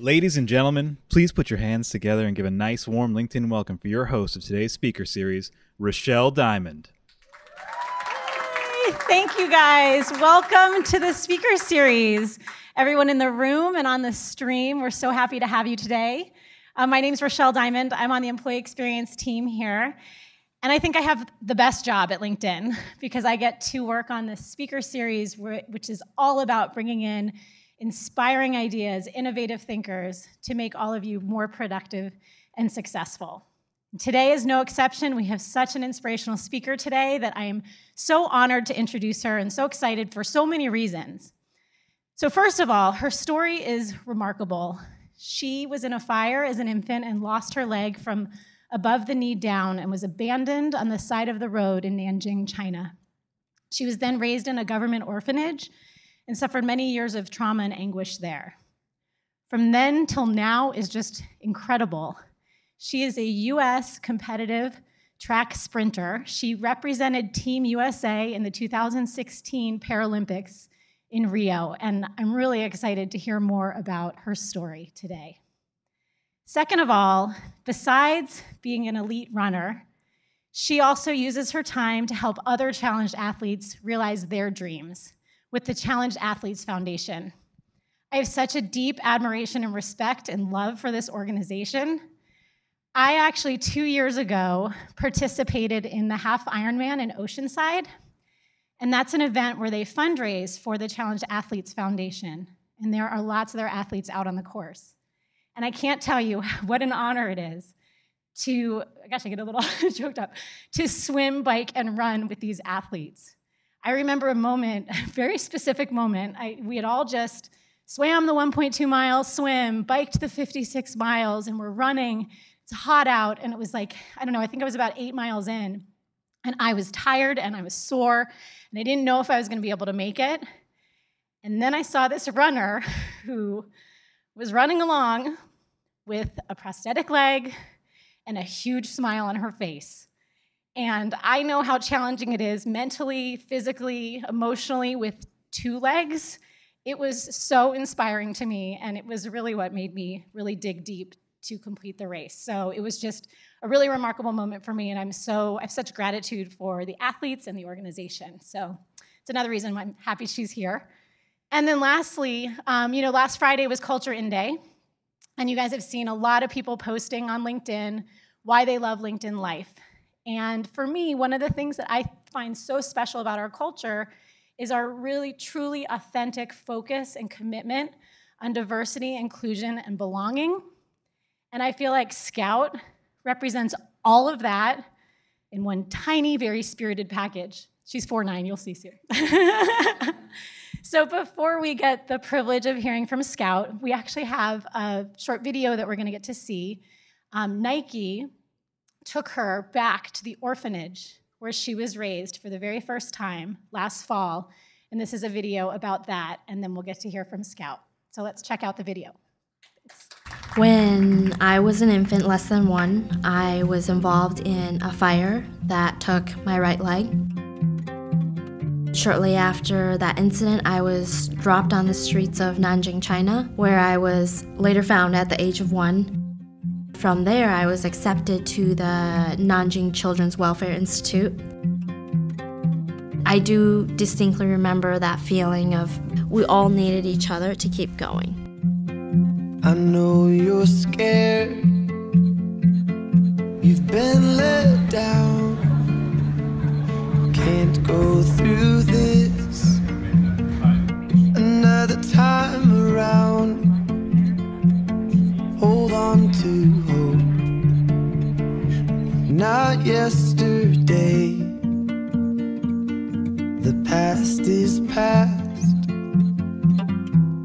Ladies and gentlemen, please put your hands together and give a nice warm LinkedIn welcome for your host of today's speaker series, Rochelle Diamond. Hey, thank you guys. Welcome to the speaker series. Everyone in the room and on the stream, we're so happy to have you today. My name is Rochelle Diamond. I'm on the employee experience team here. And I think I have the best job at LinkedIn because I get to work on this speaker series, which is all about bringing in inspiring ideas, innovative thinkers to make all of you more productive and successful. Today is no exception. We have such an inspirational speaker today that I am so honored to introduce her and so excited for so many reasons. So first of all, her story is remarkable. She was in a fire as an infant and lost her leg from above the knee down and was abandoned on the side of the road in Nanjing, China. She was then raised in a government orphanage and suffered many years of trauma and anguish there. From then till now is just incredible. She is a US competitive track sprinter. She represented Team USA in the 2016 Paralympics in Rio, and I'm really excited to hear more about her story today. Second of all, besides being an elite runner, she also uses her time to help other challenged athletes realize their dreams with the Challenged Athletes Foundation. I have such a deep admiration and respect and love for this organization. I actually, 2 years ago, participated in the Half Ironman in Oceanside, and that's an event where they fundraise for the Challenged Athletes Foundation, and there are lots of their athletes out on the course. And I can't tell you what an honor it is to, gosh, I get a little choked up, to swim, bike, and run with these athletes. I remember a moment, a very specific moment. We had all just swam the 1.2 miles swim, biked the 56 miles, and we're running. It's hot out, and it was like, I don't know, I think I was about 8 miles in, and I was tired, and I was sore, and I didn't know if I was going to be able to make it. And then I saw this runner who was running along with a prosthetic leg and a huge smile on her face. And I know how challenging it is mentally, physically, emotionally with two legs. It was so inspiring to me, and it was really what made me really dig deep to complete the race. So it was just a really remarkable moment for me, and I have such gratitude for the athletes and the organization. So it's another reason why I'm happy she's here. And then lastly, last Friday was Culture In Day, and you guys have seen a lot of people posting on LinkedIn why they love LinkedIn Life. And for me, one of the things that I find so special about our culture is our really, truly authentic focus and commitment on diversity, inclusion, and belonging. And I feel like Scout represents all of that in one tiny, very spirited package. She's 4'9", you'll see soon. So before we get the privilege of hearing from Scout, we actually have a short video that we're going to get to see. Nike took her back to the orphanage where she was raised for the very first time last fall, and this is a video about that, and then we'll get to hear from Scout. So let's check out the video. Thanks. When I was an infant, less than 1, I was involved in a fire that took my right leg. Shortly after that incident, I was dropped on the streets of Nanjing, China, where I was later found at the age of 1. From there, I was accepted to the Nanjing Children's Welfare Institute. I do distinctly remember that feeling of we all needed each other to keep going. I know you're scared. You've been let down. Can't go through this another time around. Hold on to hope. Not yesterday. The past is past.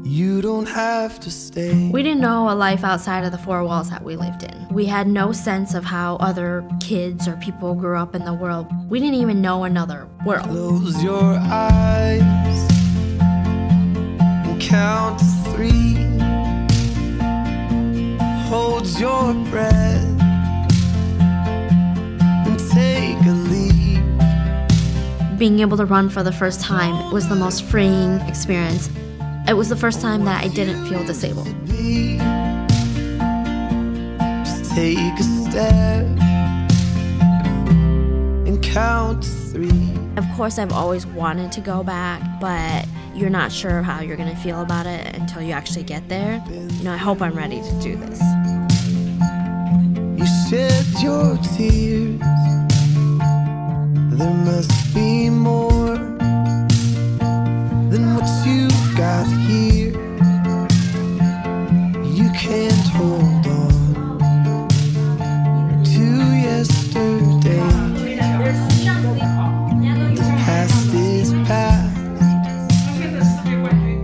You don't have to stay. We didn't know a life outside of the four walls that we lived in. We had no sense of how other kids or people grew up in the world. We didn't even know another world. Close your eyes and count to 3. Hold your breath and take a leap. Being able to run for the first time was the most freeing experience. It was the first time that I didn't feel disabled. take a step and count to 3. Of course, I've always wanted to go back, but you're not sure how you're gonna feel about it until you actually get there. You know, I hope I'm ready to do this. You shed your tears. There must be more than what you've got here. You can't hold on to yesterday. The past is past.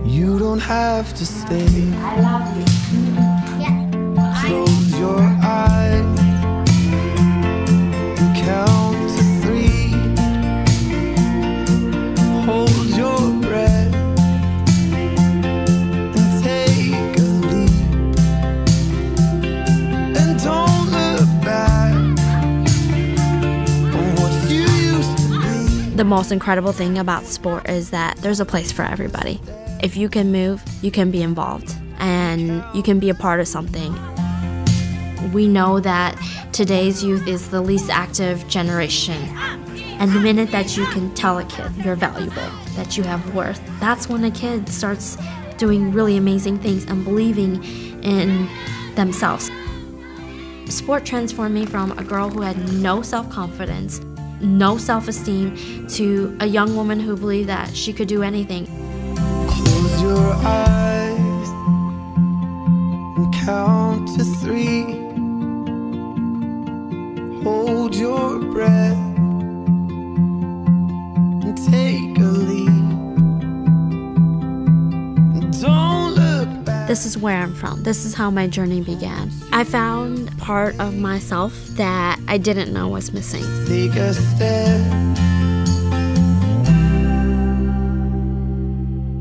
You don't have to stay. I love you. Close your eyes and count to 3. Hold your breath and take a leap. And don't look back on what you used to be. The most incredible thing about sport is that there's a place for everybody. If you can move, you can be involved, and you can be a part of something. We know that today's youth is the least active generation. And the minute that you can tell a kid you're valuable, that you have worth, that's when a kid starts doing really amazing things and believing in themselves. Sport transformed me from a girl who had no self-confidence, no self-esteem, to a young woman who believed that she could do anything. Close your eyes and count to 3. Hold your breath and take a leap. And don't look back. This is where I'm from. This is how my journey began. I found part of myself that I didn't know was missing. Take a step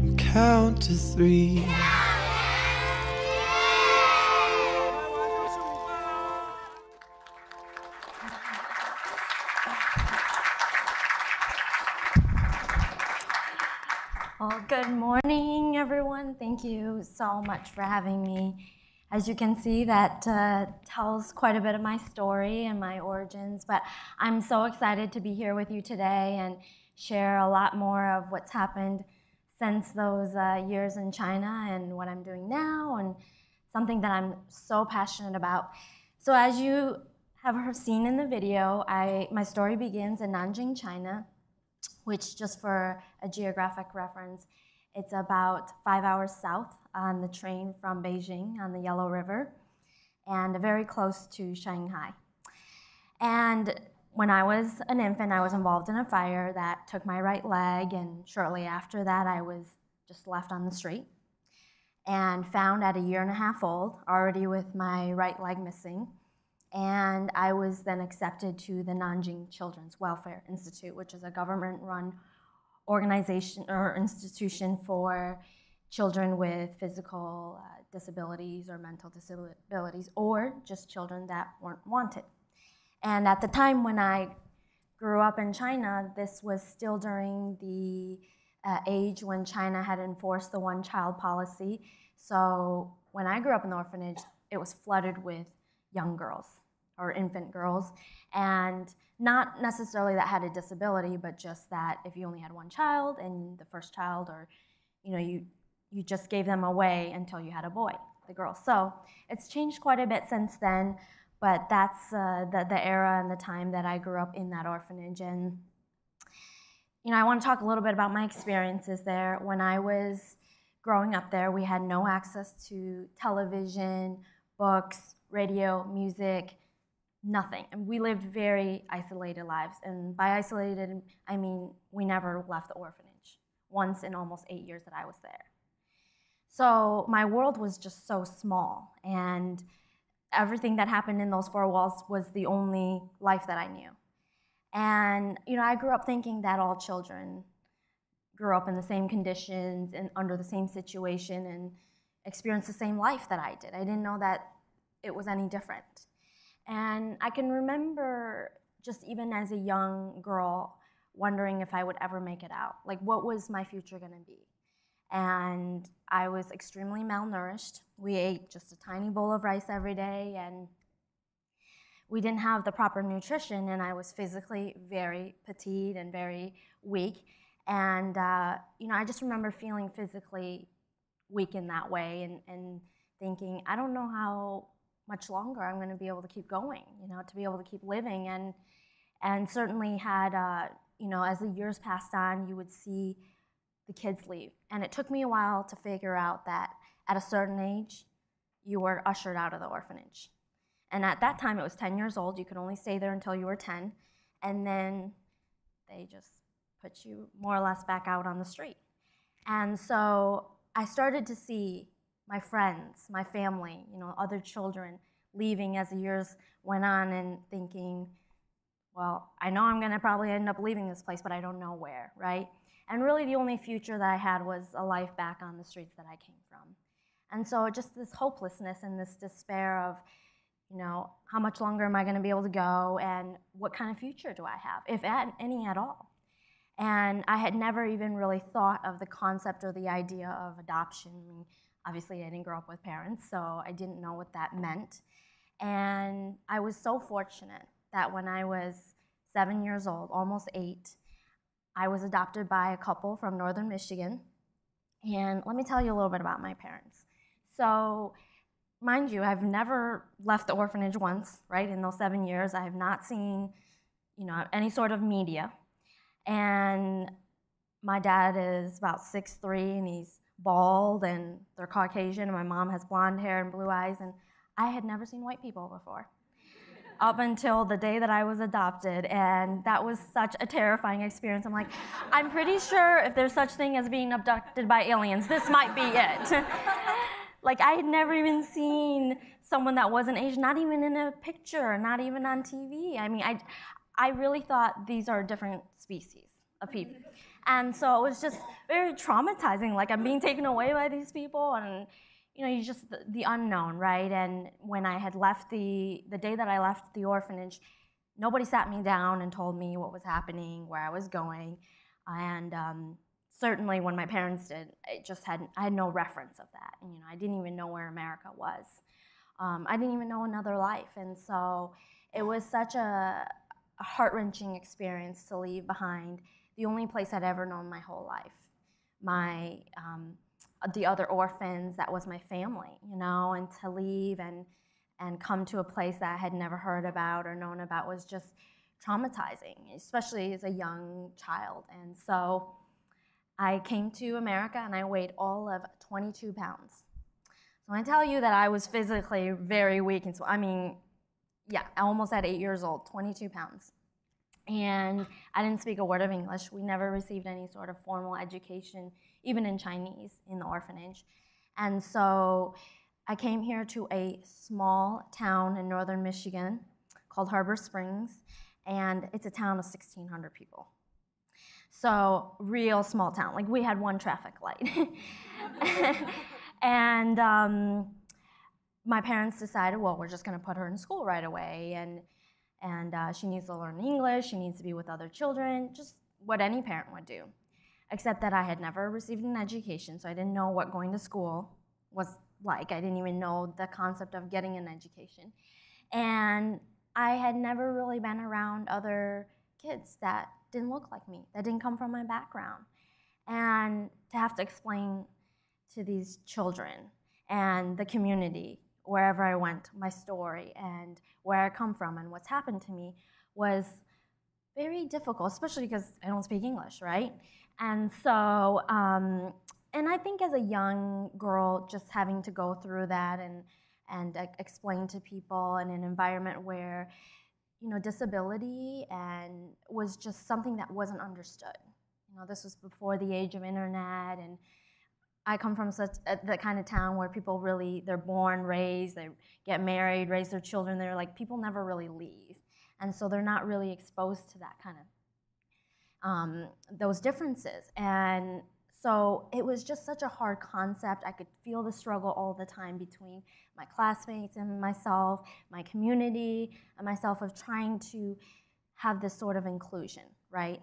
and count to 3. Well, good morning, everyone. Thank you so much for having me. As you can see, that tells quite a bit of my story and my origins, but I'm so excited to be here with you today and share a lot more of what's happened since those years in China and what I'm doing now, and something that I'm so passionate about. So as you have seen in the video, my story begins in Nanjing, China, which, just for a geographic reference, it's about 5 hours south on the train from Beijing on the Yellow River, and very close to Shanghai. And when I was an infant, I was involved in a fire that took my right leg, and shortly after that, I was just left on the street and found at 1.5 years old, already with my right leg missing. And I was then accepted to the Nanjing Children's Welfare Institute, which is a government-run organization or institution for children with physical disabilities or mental disabilities, or just children that weren't wanted. And at the time when I grew up in China, this was still during the age when China had enforced the one-child policy. So when I grew up in the orphanage, it was flooded with young girls, or infant girls, and not necessarily that had a disability, but just that if you only had one child and the first child, or you just gave them away until you had a boy, the girl. So it's changed quite a bit since then, but that's the era and the time that I grew up in that orphanage. And I want to talk a little bit about my experiences there. When I was growing up there, we had no access to television, books, radio, music, nothing. And we lived very isolated lives. And by isolated, I mean we never left the orphanage, once in almost 8 years that I was there. So my world was just so small, and everything that happened in those four walls was the only life that I knew. And I grew up thinking that all children grew up in the same conditions and under the same situation and experienced the same life that I did. I didn't know that it was any different. And I can remember, just even as a young girl, wondering if I would ever make it out. Like, what was my future gonna be? And I was extremely malnourished. We ate just a tiny bowl of rice every day, and we didn't have the proper nutrition, and I was physically very petite and very weak. And I just remember feeling physically weak in that way, and thinking, I don't know how much longer I'm going to be able to keep going, to be able to keep living. And certainly had, as the years passed on, you would see the kids leave. And it took me a while to figure out that at a certain age, you were ushered out of the orphanage. And at that time, it was 10 years old. You could only stay there until you were 10. And then they just put you more or less back out on the street. And so I started to see my friends, my family, other children leaving as the years went on, and thinking, well, I know I'm going to probably end up leaving this place, but I don't know where, right? And really the only future that I had was a life back on the streets that I came from. And so just this hopelessness and this despair of, how much longer am I going to be able to go, and what kind of future do I have, if any at all? And I had never even really thought of the concept or the idea of adoption. I mean, obviously, I didn't grow up with parents, so I didn't know what that meant. And I was so fortunate that when I was 7 years old, almost 8, I was adopted by a couple from northern Michigan. And let me tell you a little bit about my parents. So, mind you, I've never left the orphanage once, right? In those 7 years, I have not seen, any sort of media. And my dad is about 6'3", and he's bald, and they're Caucasian, and my mom has blonde hair and blue eyes, and I had never seen white people before, up until the day that I was adopted, and that was such a terrifying experience. I'm like, I'm pretty sure if there's such thing as being abducted by aliens, this might be it. Like, I had never even seen someone that wasn't Asian, not even in a picture, not even on TV. I mean, I really thought these are different species of people. And so it was just very traumatizing, like I'm being taken away by these people, and you just, the unknown, right? And when I had left the day that I left the orphanage, nobody sat me down and told me what was happening, where I was going. And certainly when my parents did, I had no reference of that. And I didn't even know where America was. I didn't even know another life. And so it was such a heart-wrenching experience to leave behind the only place I'd ever known my whole life. The other orphans, that was my family, and to leave and come to a place that I had never heard about or known about was just traumatizing, especially as a young child. And so I came to America, and I weighed all of 22 pounds. So I tell you that I was physically very weak, and so, almost at 8 years old, 22 pounds. And I didn't speak a word of English. We never received any sort of formal education, even in Chinese, in the orphanage. And so I came here to a small town in northern Michigan called Harbor Springs, and it's a town of 1,600 people. So real small town. Like, we had one traffic light. And my parents decided, well, we're just going to put her in school right away, and she needs to learn English, she needs to be with other children, just what any parent would do. Except that I had never received an education, so I didn't know what going to school was like. I didn't even know the concept of getting an education. And I had never really been around other kids that didn't look like me, that didn't come from my background. And to have to explain to these children and the community, wherever I went, my story and where I come from and what's happened to me was very difficult, especially because I don't speak English, right? And so, and I think as a young girl, just having to go through that and explain to people in an environment where, disability and was just something that wasn't understood. This was before the age of internet, and I come from the kind of town where people really, they're born, raised, they get married, raise their children. They're like, people never really leave. And so they're not really exposed to that kind of, those differences. And so it was just such a hard concept. I could feel the struggle all the time between my classmates and myself, my community, and myself, of trying to have this sort of inclusion, right?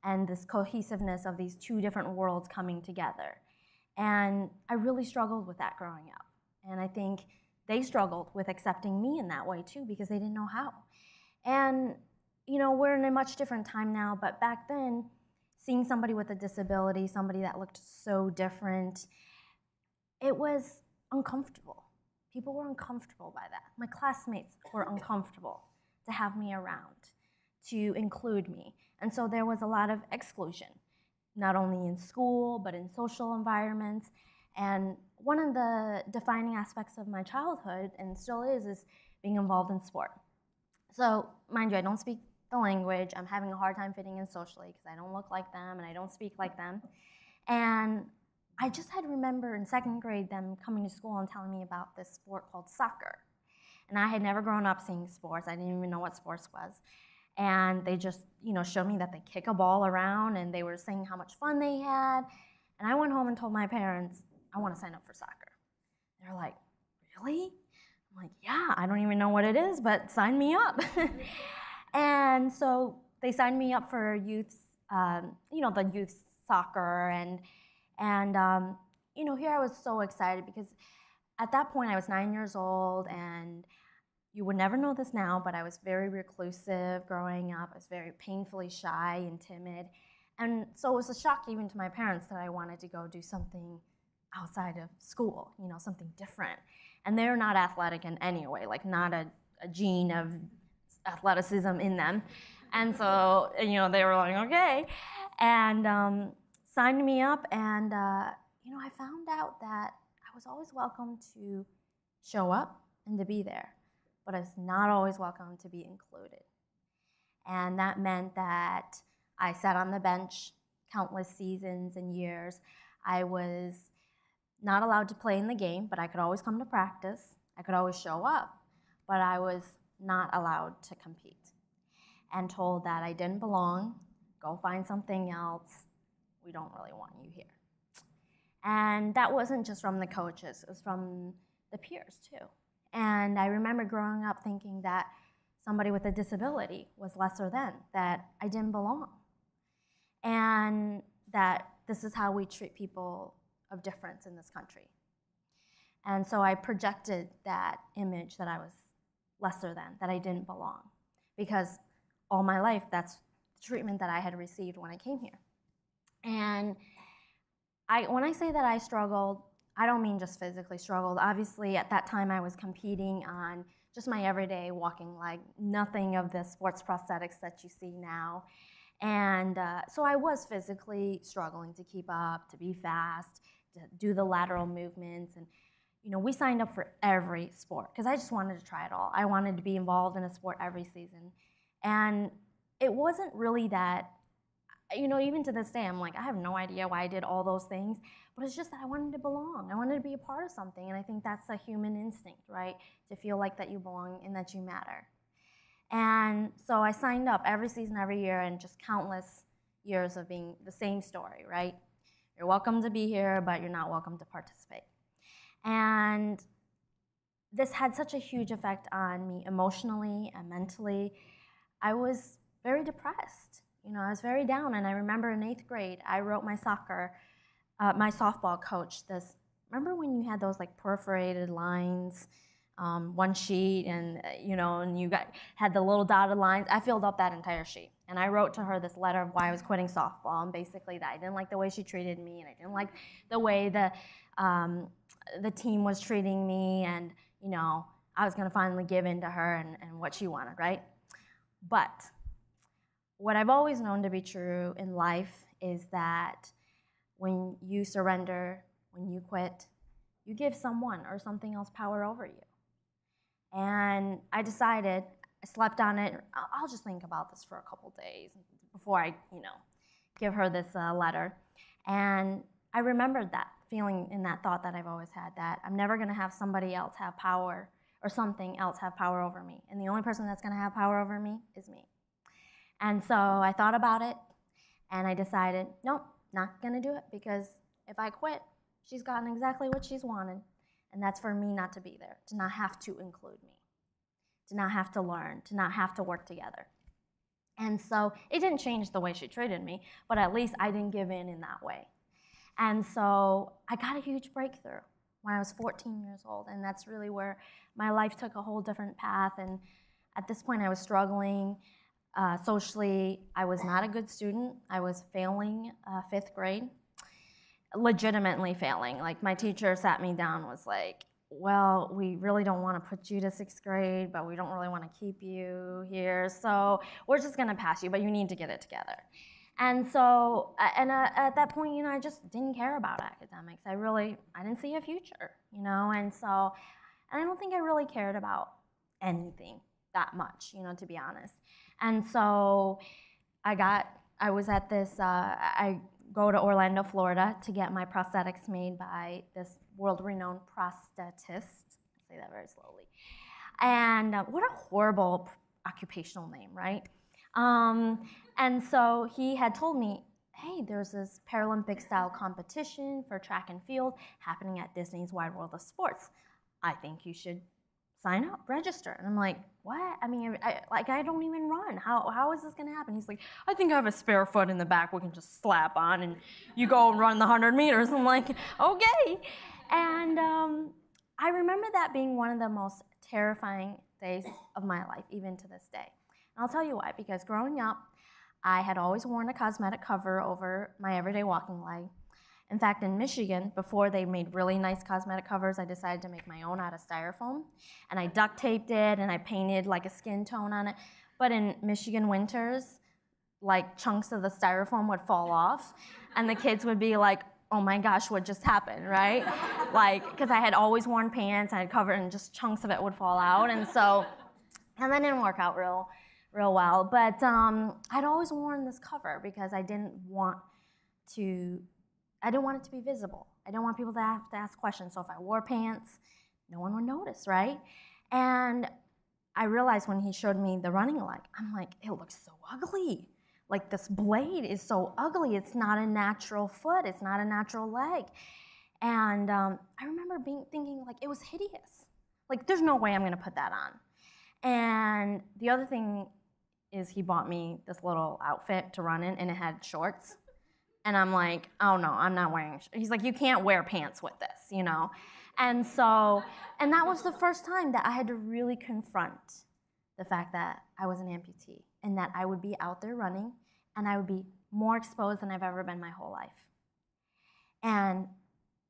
And this cohesiveness of these two different worlds coming together. And I really struggled with that growing up. And I think they struggled with accepting me in that way too, because they didn't know how. And you know, we're in a much different time now, but back then, seeing somebody with a disability, somebody that looked so different, it was uncomfortable. People were uncomfortable by that. My classmates were uncomfortable to have me around, to include me. And so there was a lot of exclusion, not only in school, but in social environments. And one of the defining aspects of my childhood, and still is being involved in sport. So, mind you, I don't speak the language. I'm having a hard time fitting in socially because I don't look like them and I don't speak like them. And I just had to remember in second grade them coming to school and telling me about this sport called soccer. And I had never grown up seeing sports. I didn't even know what sports was. And they just, you know, showed me that they kick a ball around, and they were saying how much fun they had. And I went home and told my parents, I want to sign up for soccer. They're like, really? I'm like, yeah, I don't even know what it is, but sign me up. And so they signed me up for youth, you know, the youth soccer, and you know, here I was so excited because at that point I was 9 years old, and you would never know this now, but I was very reclusive growing up. I was very painfully shy and timid, and so it was a shock even to my parents that I wanted to go do something outside of school, you know, something different. And they're not athletic in any way, like not a gene of athleticism in them. And so, you know, they were like, okay. And signed me up, and, you know, I found out that I was always welcome to show up and to be there, but I was not always welcome to be included. And that meant that I sat on the bench countless seasons and years. I was not allowed to play in the game, but I could always come to practice. I could always show up, but I was not allowed to compete, and told that I didn't belong, go find something else, we don't really want you here. And that wasn't just from the coaches, it was from the peers too. And I remember growing up thinking that somebody with a disability was lesser than, that I didn't belong, and that this is how we treat people of difference in this country. And so I projected that image that I was lesser than, that I didn't belong, because all my life that's the treatment that I had received when I came here. And when I say that I struggled, I don't mean just physically struggled. Obviously, at that time I was competing on just my everyday walking leg, nothing of the sports prosthetics that you see now. And so I was physically struggling to keep up, to be fast, to do the lateral movements. And you know, we signed up for every sport because I just wanted to try it all. I wanted to be involved in a sport every season. And it wasn't really that, you know, even to this day, I'm like, I have no idea why I did all those things, but it's just that I wanted to belong. I wanted to be a part of something, and I think that's a human instinct, right? To feel like that you belong and that you matter. And so I signed up every season, every year, and just countless years of being the same story, right? You're welcome to be here, but you're not welcome to participate. And this had such a huge effect on me emotionally and mentally. I was very depressed. You know, I was very down, and I remember in 8th grade, I wrote my softball coach this, remember when you had those like perforated lines, one sheet, and you know, and you had the little dotted lines? I filled up that entire sheet, and I wrote to her this letter of why I was quitting softball, and basically that I didn't like the way she treated me, and I didn't like the way the team was treating me, and you know, I was going to finally give in to her and what she wanted, right? But what I've always known to be true in life is that when you surrender, when you quit, you give someone or something else power over you. And I decided, I slept on it, I'll just think about this for a couple days before I, you know, give her this letter. And I remembered that feeling and that thought that I've always had, that I'm never going to have somebody else have power or something else have power over me. And the only person that's going to have power over me is me. And so I thought about it, and I decided, nope, not going to do it, because if I quit, she's gotten exactly what she's wanted, and that's for me not to be there, to not have to include me, to not have to learn, to not have to work together. And so it didn't change the way she treated me, but at least I didn't give in that way. And so I got a huge breakthrough. when I was 14 years old, and that's really where my life took a whole different path. And at this point, I was struggling socially. I was not a good student. I was failing 5th grade, legitimately failing. Like, my teacher sat me down, was like, well, we really don't want to put you to 6th grade, but we don't really want to keep you here, so we're just going to pass you, but you need to get it together. And so, at that point, I just didn't care about academics. I didn't see a future, and I don't think I really cared about anything that much, to be honest. And so, I was at this, I go to Orlando, Florida to get my prosthetics made by this world-renowned prosthetist. I say that very slowly. And what a horrible occupational name, right? And so he had told me, hey, there's this Paralympic style competition for track and field happening at Disney's Wide World of Sports. I think you should sign up, register. And I'm like, what? I mean, I don't even run. How is this gonna happen? He's like, I think I have a spare foot in the back we can just slap on and you go and run the 100 meters. I'm like, okay. And I remember that being one of the most terrifying days of my life, even to this day. And I'll tell you why, because growing up, I had always worn a cosmetic cover over my everyday walking leg. In fact, in Michigan, before they made really nice cosmetic covers, I decided to make my own out of styrofoam. And I duct taped it and I painted like a skin tone on it. But in Michigan winters, like chunks of the styrofoam would fall off and the kids would be like, oh my gosh, what just happened, right? Like, because I had always worn pants, I had covered and just chunks of it would fall out. And that didn't work out real well. But I'd always worn this cover because I didn't want it to be visible. I didn't want people to have to ask questions. So if I wore pants, no one would notice, right? And I realized when he showed me the running leg, I'm like, it looks so ugly. Like, this blade is so ugly. It's not a natural foot. It's not a natural leg. And I remember thinking, like, it was hideous. Like, there's no way I'm going to put that on. And the other thing is he bought me this little outfit to run in, and it had shorts. And I'm like, oh no, I'm not wearing shorts. He's like, you can't wear pants with this, And that was the first time that I had to really confront the fact that I was an amputee and that I would be out there running and I would be more exposed than I've ever been my whole life. And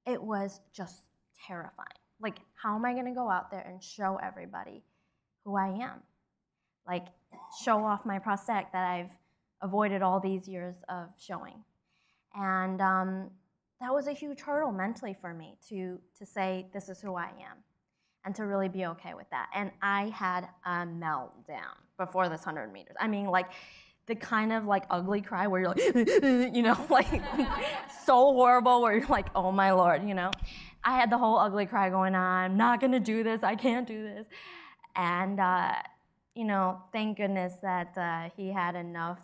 it was just terrifying. Like, how am I gonna go out there and show everybody who I am? Like, show off my prosthetic that I've avoided all these years of showing. And that was a huge hurdle mentally for me to say, this is who I am, and to really be okay with that. And I had a meltdown before this 100 meters. I mean, like, the kind of like ugly cry where you're like, like so horrible where you're like, oh my Lord, I had the whole ugly cry going on. I'm not gonna do this, I can't do this. And, thank goodness that he had enough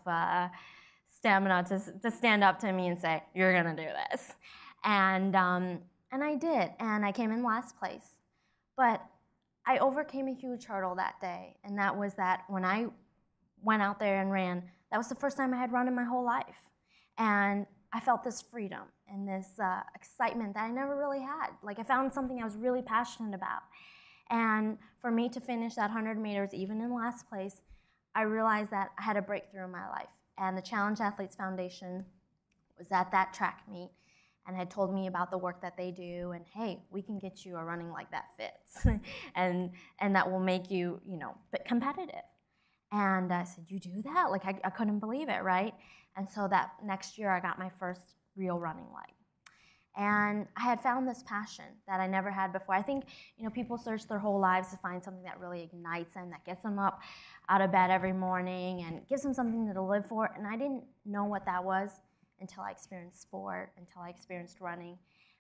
stamina to stand up to me and say, you're gonna do this. And I did, and I came in last place. But I overcame a huge hurdle that day, and that was that when I went out there and ran, that was the first time I had run in my whole life. And I felt this freedom and this excitement that I never really had. Like, I found something I was really passionate about. And for me to finish that 100 meters, even in last place, I realized that I had a breakthrough in my life. And the Challenge Athletes Foundation was at that track meet and had told me about the work that they do, and hey, we can get you a running leg that fits and that will make you, competitive. And I said, you do that? Like, I couldn't believe it, right? And so that next year I got my first real running leg. And I had found this passion that I never had before. I think, people search their whole lives to find something that really ignites them, that gets them up out of bed every morning and gives them something to live for. And I didn't know what that was until I experienced sport, until I experienced running.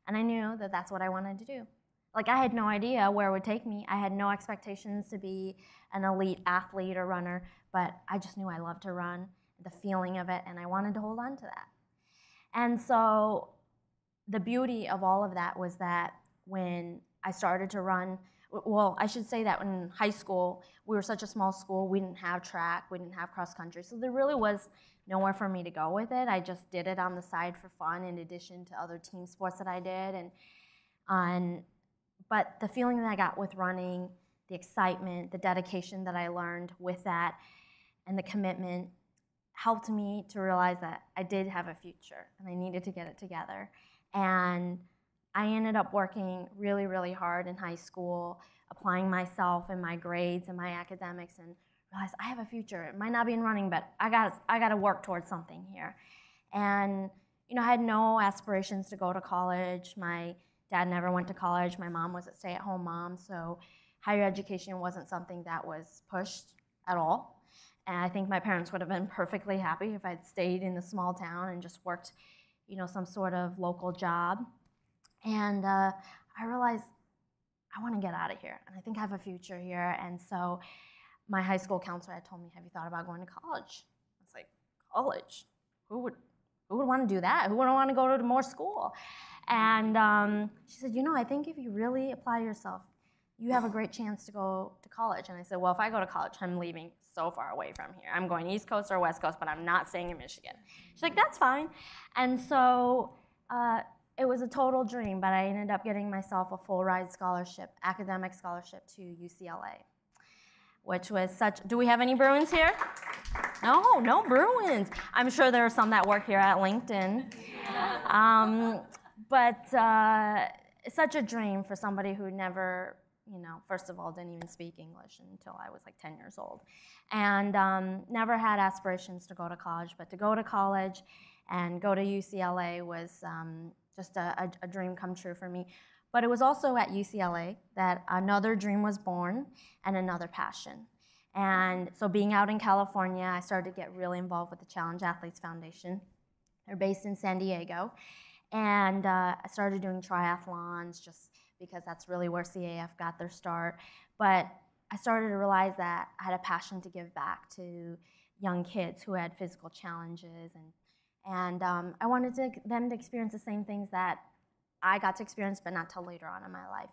And I knew that that's what I wanted to do. Like, I had no idea where it would take me. I had no expectations to be an elite athlete or runner, but I just knew I loved to run, the feeling of it, and I wanted to hold on to that. And so the beauty of all of that was that when I started to run, well, I should say that in high school, we were such a small school, we didn't have track, we didn't have cross country, so there really was nowhere for me to go with it. I just did it on the side for fun in addition to other team sports that I did. And But the feeling that I got with running, the excitement, the dedication that I learned with that, and the commitment helped me to realize that I did have a future and I needed to get it together. And I ended up working really, really hard in high school, applying myself and my grades and my academics, and realized I have a future. It might not be in running, but I got to work towards something here. And I had no aspirations to go to college. My dad never went to college. My mom was a stay-at-home mom, so higher education wasn't something that was pushed at all. And I think my parents would have been perfectly happy if I'd stayed in a small town and just worked, some sort of local job. And I realized I want to get out of here, and I think I have a future here. And so my high school counselor had told me, "Have you thought about going to college?" I was like, "College? Who would want to do that? Who would want to go to more school?" And she said, "I think if you really apply yourself, you have a great chance to go to college." And I said, "Well, if I go to college, I'm leaving so far away from here. I'm going East Coast or West Coast, but I'm not staying in Michigan." She's like, "That's fine." And so it was a total dream, but I ended up getting myself a full-ride scholarship, academic scholarship to UCLA, which was such. Do we have any Bruins here? No Bruins. I'm sure there are some that work here at LinkedIn. But such a dream for somebody who never, first of all, didn't even speak English until I was like 10 years old. And never had aspirations to go to college, but to go to college and go to UCLA was just a dream come true for me. But it was also at UCLA that another dream was born and another passion. And so being out in California, I started to get really involved with the Challenge Athletes Foundation. They're based in San Diego. And I started doing triathlons just because that's really where CAF got their start. But I started to realize that I had a passion to give back to young kids who had physical challenges. And I wanted them to experience the same things that I got to experience, but not till later on in my life.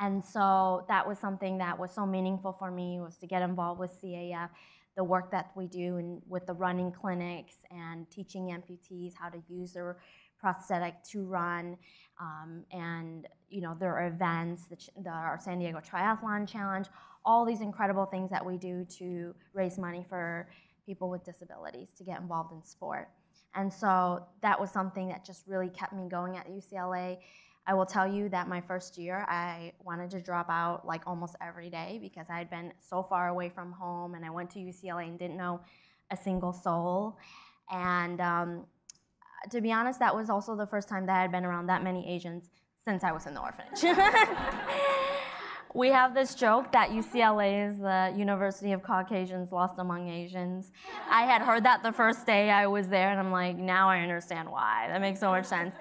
And so that was something that was so meaningful for me, was to get involved with CAF, the work that we do with the running clinics and teaching amputees how to use their prosthetic to run, and there are events, our San Diego Triathlon Challenge, all these incredible things that we do to raise money for people with disabilities to get involved in sport. And so that was something that just really kept me going at UCLA. I will tell you that my first year, I wanted to drop out like almost every day because I had been so far away from home, and I went to UCLA and didn't know a single soul. And to be honest, that was also the first time that I had been around that many Asians since I was in the orphanage. We have this joke that UCLA is the University of Caucasians lost among Asians. I had heard that the first day I was there, and I'm like, now I understand why. That makes so much sense.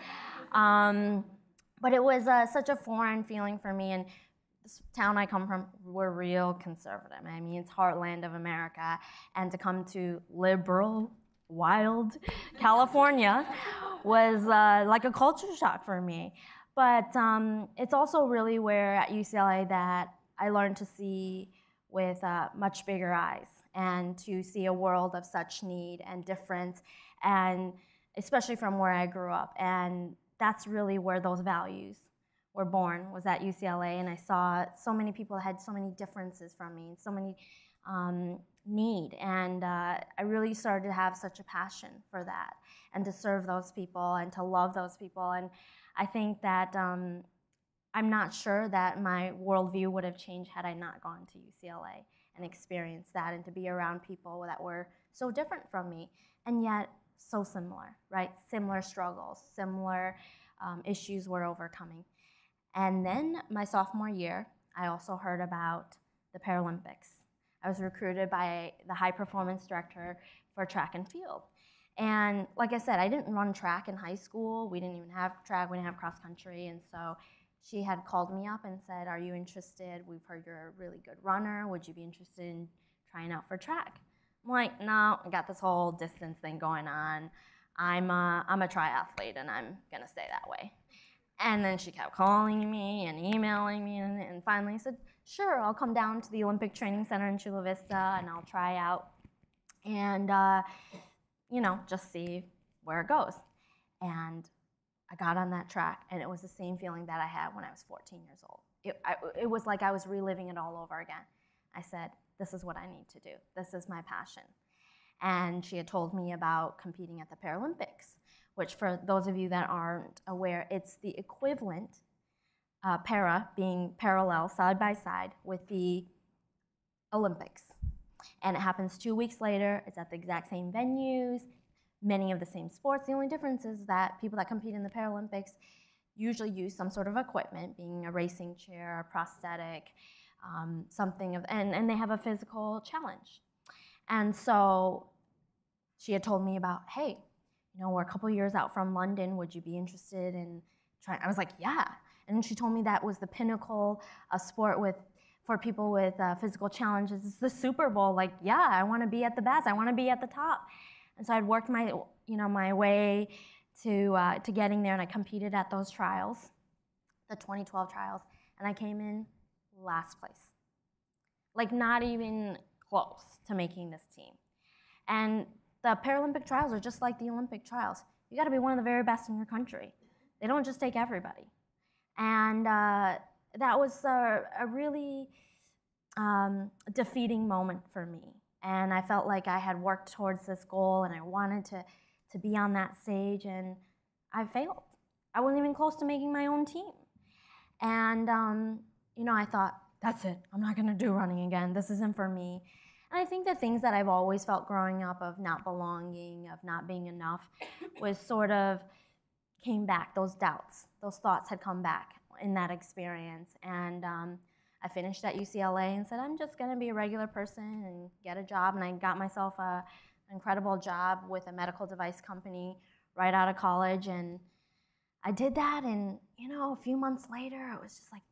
But it was such a foreign feeling for me, and this town I come from, we're real conservative. I mean, it's heartland of America, and to come to liberal, wild California was like a culture shock for me. But it's also really where at UCLA that I learned to see with much bigger eyes, and to see a world of such need and difference, and especially from where I grew up. And that's really where those values were born, was at UCLA. And I saw so many people that had so many differences from me, and so many need. And I really started to have such a passion for that, and to serve those people, and to love those people. And I think that I'm not sure that my worldview would have changed had I not gone to UCLA and experienced that, and to be around people that were so different from me, and yet so similar, right? Similar struggles, similar issues we're overcoming. And then my sophomore year, I also heard about the Paralympics. I was recruited by the high performance director for track and field. And like I said, I didn't run track in high school. We didn't even have track, we didn't have cross country. And so she had called me up and said, "Are you interested? We've heard you're a really good runner. Would you be interested in trying out for track?" I'm like, "No, I got this whole distance thing going on. I'm a triathlete, and I'm gonna stay that way." And then she kept calling me and emailing me, and finally I said, "Sure, I'll come down to the Olympic Training Center in Chula Vista, and I'll try out, and just see where it goes." And I got on that track, and it was the same feeling that I had when I was 14 years old. it was like I was reliving it all over again. I said, this is what I need to do. This is my passion. And she had told me about competing at the Paralympics, which for those of you that aren't aware, it's the equivalent, para being parallel, side by side with the Olympics. And it happens 2 weeks later. It's at the exact same venues, many of the same sports. The only difference is that people that compete in the Paralympics usually use some sort of equipment, being a racing chair, a prosthetic, something of, and they have a physical challenge. And so she had told me about, hey, you know, we're a couple years out from London. Would you be interested in trying? I was like, yeah. And she told me that was the pinnacle of sport for people with physical challenges. It's the Super Bowl. Like, yeah, I want to be at the best. I want to be at the top. And so I'd worked my way to getting there, and I competed at those trials, the 2012 trials, and I came in last place. Like, not even close to making this team. And the Paralympic trials are just like the Olympic trials. You got to be one of the very best in your country. They don't just take everybody. And that was a really defeating moment for me. And I felt like I had worked towards this goal, and I wanted to be on that stage, and I failed. I wasn't even close to making my own team. And you know, I thought, that's it. I'm not going to do running again. This isn't for me. And I think the things that I've always felt growing up of not belonging, of not being enough, was sort of came back. Those doubts, those thoughts had come back in that experience. And I finished at UCLA and said, I'm just going to be a regular person and get a job. And I got myself an incredible job with a medical device company right out of college. And I did that. And, you know, a few months later, it was just like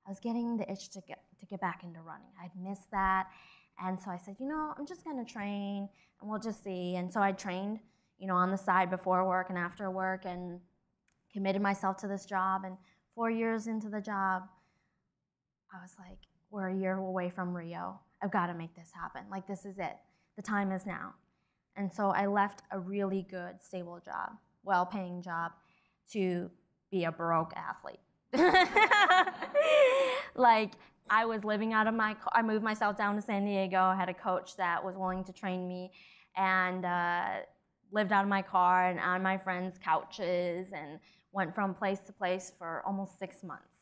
I was getting the itch to get back into running. I'd missed that. And so I said, you know, I'm just going to train and we'll just see. And so I trained, you know, on the side before work and after work and committed myself to this job. And 4 years into the job, I was like, we're a year away from Rio. I've got to make this happen. Like, this is it. The time is now. And so I left a really good, stable job, well-paying job, to be a broke athlete. Like, I was living out of my car. I moved myself down to San Diego. I had a coach that was willing to train me, and lived out of my car and on my friends' couches, and went from place to place for almost 6 months.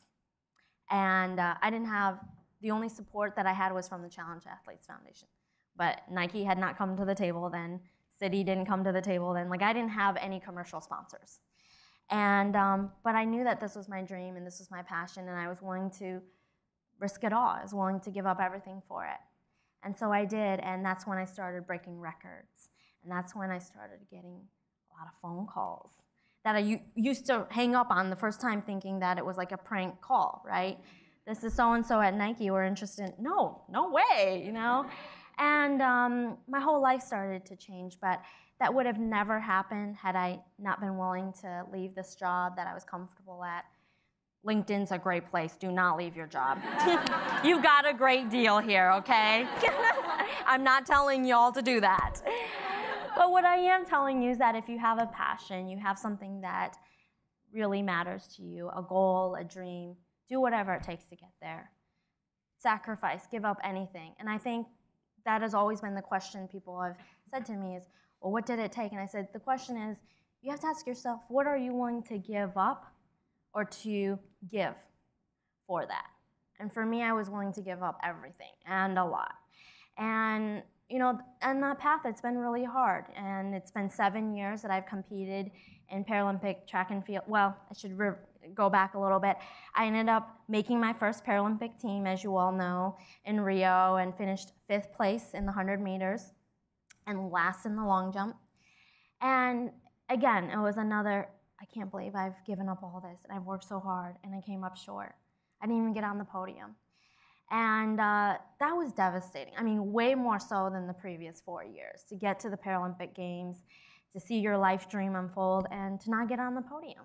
And I didn't have, the only support that I had was from the Challenge Athletes Foundation. But Nike had not come to the table then. Citi didn't come to the table then. Like, I didn't have any commercial sponsors. And, but I knew that this was my dream and this was my passion, and I was willing to risk it all. I was willing to give up everything for it. And so I did, and that's when I started breaking records. And that's when I started getting a lot of phone calls that I used to hang up on the first time, thinking that it was like a prank call, right? This is so-and-so at Nike, we're interested. No way, you know? And my whole life started to change, but that would have never happened had I not been willing to leave this job that I was comfortable at. LinkedIn's a great place. Do not leave your job. You've got a great deal here, okay? I'm not telling y'all to do that. But what I am telling you is that if you have a passion, you have something that really matters to you, a goal, a dream, do whatever it takes to get there. Sacrifice, give up anything. And I think that has always been the question people have said to me is, well, what did it take? And I said, the question is, you have to ask yourself, what are you willing to give up or to give for that? And for me, I was willing to give up everything and a lot. And, you know, on that path, it's been really hard. And it's been 7 years that I've competed in Paralympic track and field. Well, I should go back a little bit. I ended up making my first Paralympic team, as you all know, in Rio, and finished 5th place in the 100 meters and last in the long jump. And again, it was another, I can't believe I've given up all this, and I've worked so hard, and I came up short. I didn't even get on the podium. And that was devastating. I mean, way more so than the previous 4 years. To get to the Paralympic Games, to see your life dream unfold, and to not get on the podium.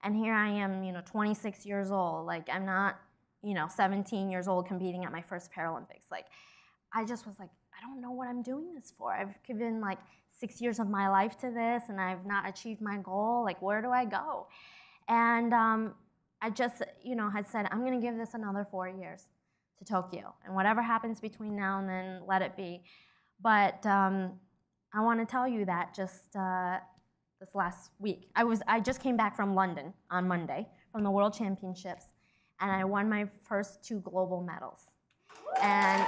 And here I am, you know, 26 years old. Like, I'm not, you know, 17 years old competing at my first Paralympics. Like, I just was like, I don't know what I'm doing this for. I've given like 6 years of my life to this, and I've not achieved my goal. Like, where do I go? And I I just, had said, I'm going to give this another 4 years to Tokyo. And whatever happens between now and then, let it be. But I want to tell you that just this last week, I just came back from London on Monday from the World Championships, and I won my first 2 global medals. And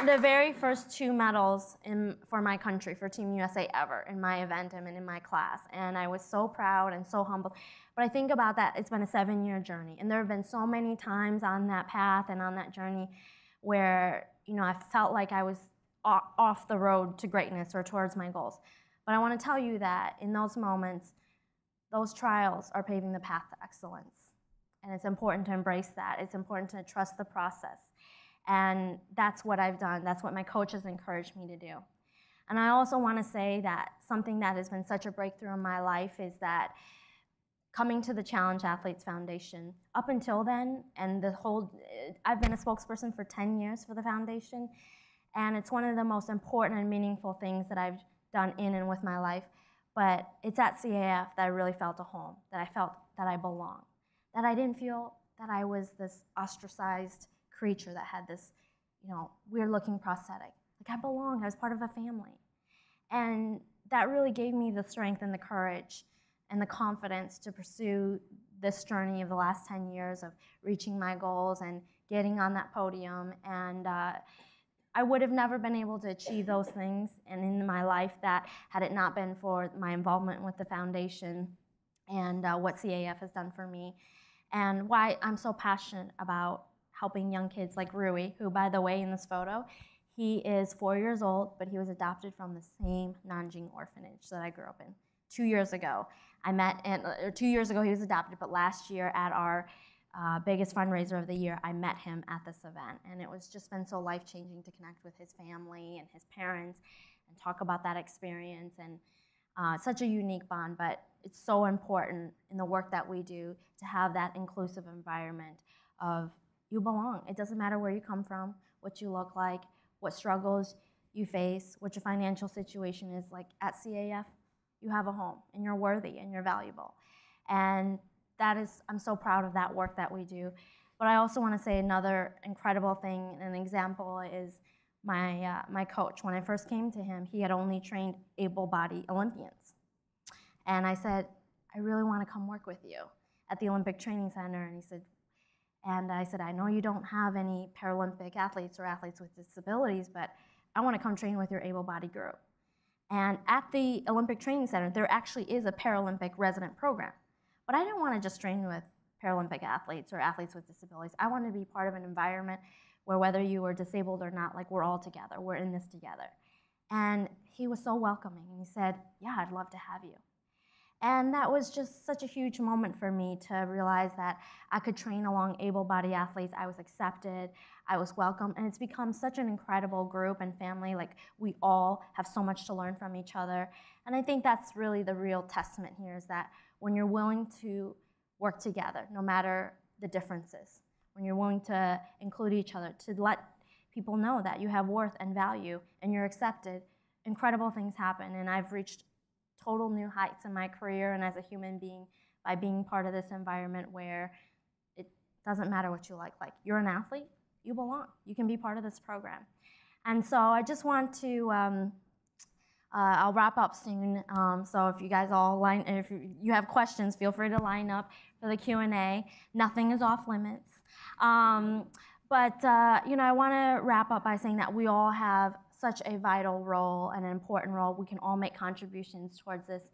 the very first 2 medals for my country, for Team USA ever, in my event and in my class. And I was so proud and so humbled. But I think about that, it's been a 7-year journey. And there have been so many times on that path and on that journey where, I felt like I was off the road to greatness or towards my goals. But I want to tell you that in those moments, those trials are paving the path to excellence. And it's important to embrace that. It's important to trust the process. And that's what I've done. That's what my coaches encouraged me to do. And I also want to say that something that has been such a breakthrough in my life is that coming to the Challenge Athletes Foundation, up until then, and I've been a spokesperson for 10 years for the foundation, and it's one of the most important and meaningful things that I've done in and with my life. But it's at CAF that I really felt a home, that I felt that I belonged, that I didn't feel that I was this ostracized creature that had this, weird-looking prosthetic. Like, I belonged. I was part of a family. And that really gave me the strength and the courage and the confidence to pursue this journey of the last 10 years of reaching my goals and getting on that podium. And I would have never been able to achieve those things and in my life that had it not been for my involvement with the foundation and what CAF has done for me. And why I'm so passionate about helping young kids like Rui, who, by the way, in this photo, he is 4 years old, but he was adopted from the same Nanjing orphanage that I grew up in. 2 years ago, 2 years ago he was adopted, but last year at our biggest fundraiser of the year, I met him at this event. And it was just been so life-changing to connect with his family and his parents and talk about that experience. And such a unique bond, but it's so important in the work that we do to have that inclusive environment of you belong. It doesn't matter where you come from, what you look like, what struggles you face, what your financial situation is. Like at CAF, you have a home and you're worthy and you're valuable. And I'm so proud of that work that we do. But I also want to say another incredible thing, an example is my coach. When I first came to him, he had only trained able-bodied Olympians. And I said, I really want to come work with you at the Olympic Training Center. And I said, I know you don't have any Paralympic athletes or athletes with disabilities, but I want to come train with your able-bodied group. And at the Olympic Training Center, there actually is a Paralympic resident program. But I didn't want to just train with Paralympic athletes or athletes with disabilities. I wanted to be part of an environment where whether you were disabled or not, like we're all together, we're in this together. And he was so welcoming, and he said, yeah, I'd love to have you. And that was just such a huge moment for me to realize that I could train along able-bodied athletes. I was accepted, I was welcome, and it's become such an incredible group and family. Like, we all have so much to learn from each other. And I think that's really the real testament here, is that when you're willing to work together, no matter the differences, when you're willing to include each other, to let people know that you have worth and value and you're accepted, incredible things happen. And I've reached total new heights in my career and as a human being by being part of this environment where it doesn't matter what you like you're an athlete, you belong, you can be part of this program. And so I just want to, I'll wrap up soon, so if you guys if you have questions, feel free to line up for the Q&A. Nothing is off limits. But I want to wrap up by saying that we all have such a vital role and an important role. We can all make contributions towards this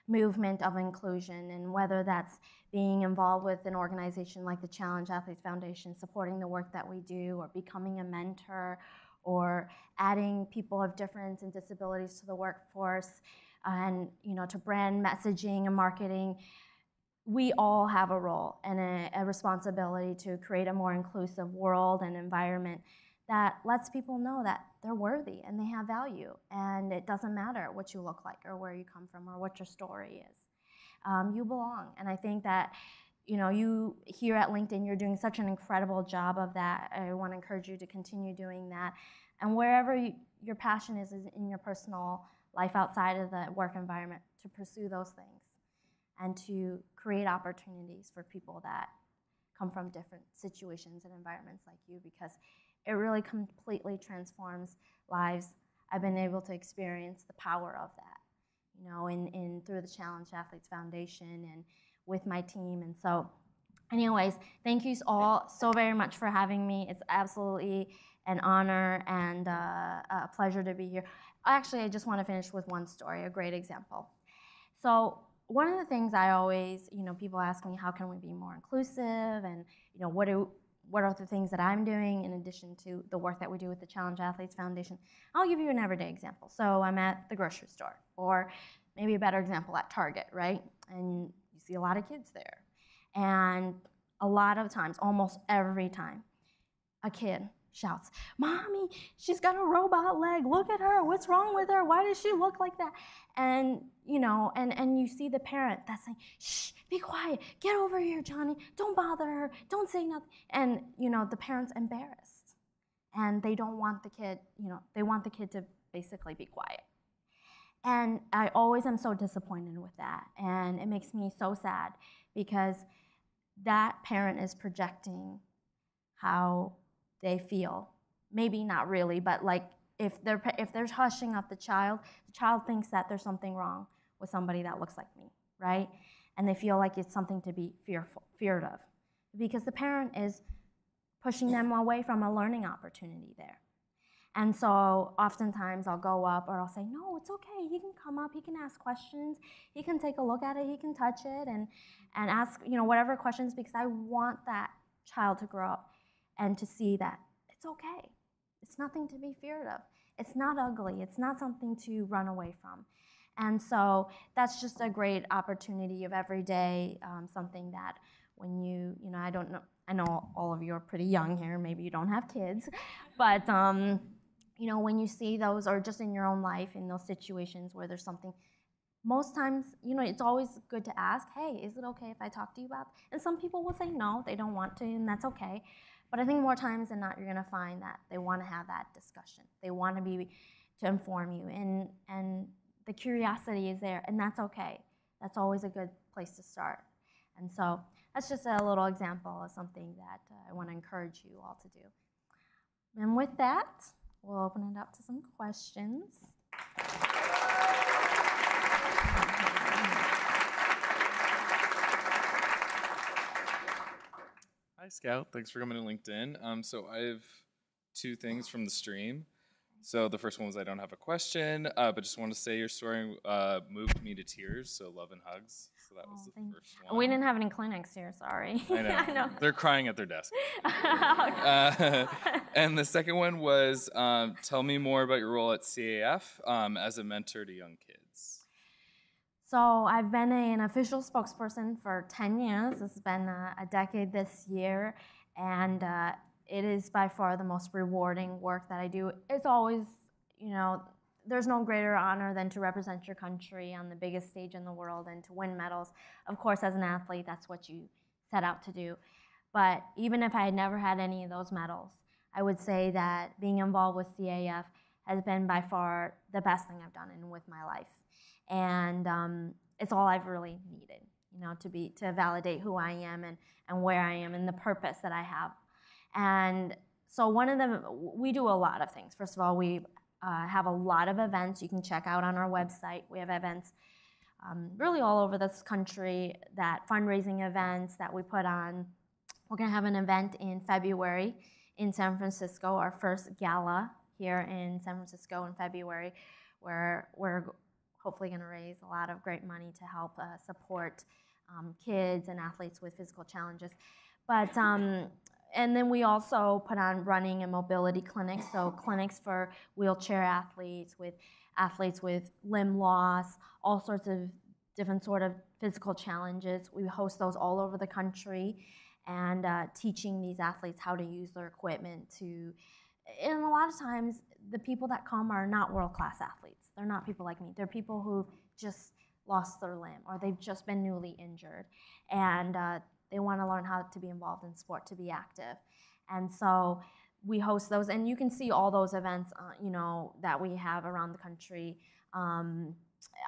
movement of inclusion, and whether that's being involved with an organization like the Challenge Athletes Foundation, supporting the work that we do, or becoming a mentor, or adding people of difference and disabilities to the workforce, and to brand messaging and marketing. We all have a role and a responsibility to create a more inclusive world and environment that lets people know that they're worthy and they have value, and it doesn't matter what you look like or where you come from or what your story is. You belong, and I think that you here at LinkedIn, you're doing such an incredible job of that. I want to encourage you to continue doing that, and wherever your passion is in your personal life outside of the work environment, to pursue those things and to create opportunities for people that come from different situations and environments like you, because it really completely transforms lives. I've been able to experience the power of that, you know, in through the Challenged Athletes Foundation and with my team. And so anyways, thank you all so very much for having me. It's absolutely an honor and a pleasure to be here. Actually, I just want to finish with one story, a great example. So one of the things I always, you know, people ask me, how can we be more inclusive, and, you know, what are the things that I'm doing in addition to the work that we do with the Challenge Athletes Foundation? I'll give you an everyday example. So I'm at the grocery store, or maybe a better example at Target, right? And you see a lot of kids there. And a lot of times, almost every time, a kid shouts, "Mommy, she's got a robot leg. Look at her. What's wrong with her? Why does she look like that?" And, you know, and you see the parent that's saying, "Shh, be quiet. Get over here, Johnny. Don't bother her. Don't say nothing." And, you know, the parent's embarrassed. And they don't want the kid, you know, they want the kid to basically be quiet. And I always am so disappointed with that. And it makes me so sad, because that parent is projecting how they feel. Maybe not really, but like if they're hushing up the child thinks that there's something wrong with somebody that looks like me, right? And they feel like it's something to be feared of, because the parent is pushing them away from a learning opportunity there. And so oftentimes I'll go up, or I'll say, "No, it's okay. He can come up. He can ask questions. He can take a look at it. He can touch it and ask, you know, whatever questions," because I want that child to grow up and to see that it's okay. It's nothing to be feared of. It's not ugly. It's not something to run away from. And so that's just a great opportunity of every day, something that when you know, I know all of you are pretty young here. Maybe you don't have kids, but you know, when you see those, or just in your own life, in those situations where there's something, most times, you know, it's always good to ask, "Hey, is it okay if I talk to you about?" And some people will say no, they don't want to, and that's okay. But I think more times than not, you're going to find that they want to have that discussion. They want to inform you, and the curiosity is there, and that's okay. That's always a good place to start. And so that's just a little example of something that I want to encourage you all to do. And with that, we'll open it up to some questions. Hi, Scout. Thanks for coming to LinkedIn. So I have two things from the stream. So the first one was, I don't have a question, but just want to say your story moved me to tears, so love and hugs. So that was the first one. We didn't have any clinics here, sorry. I know. I know. They're crying at their desk. And the second one was, tell me more about your role at CAF as a mentor to young kids. So I've been an official spokesperson for 10 years. It's been a decade this year, and it is by far the most rewarding work that I do. It's always, you know, there's no greater honor than to represent your country on the biggest stage in the world and to win medals. Of course, as an athlete, that's what you set out to do. But even if I had never had any of those medals, I would say that being involved with CAF has been by far the best thing I've done with my life. And it's all I've really needed, you know, to validate who I am and where I am and the purpose that I have. And so we do a lot of things. First of all, we have a lot of events you can check out on our website. We have events really all over this country, that fundraising events that we put on. We're going to have an event in February in San Francisco, our first gala here in San Francisco in February, where we're hopefully going to raise a lot of great money to help support kids and athletes with physical challenges. But and then we also put on running and mobility clinics, so clinics for wheelchair athletes with limb loss, all sorts of different sort of physical challenges. We host those all over the country, and teaching these athletes how to use their equipment and a lot of times the people that come are not world-class athletes. They're not people like me. They're people who've just lost their limb, or they've just been newly injured, and they want to learn how to be involved in sport, to be active. And so we host those, and you can see all those events, you know, that we have around the country.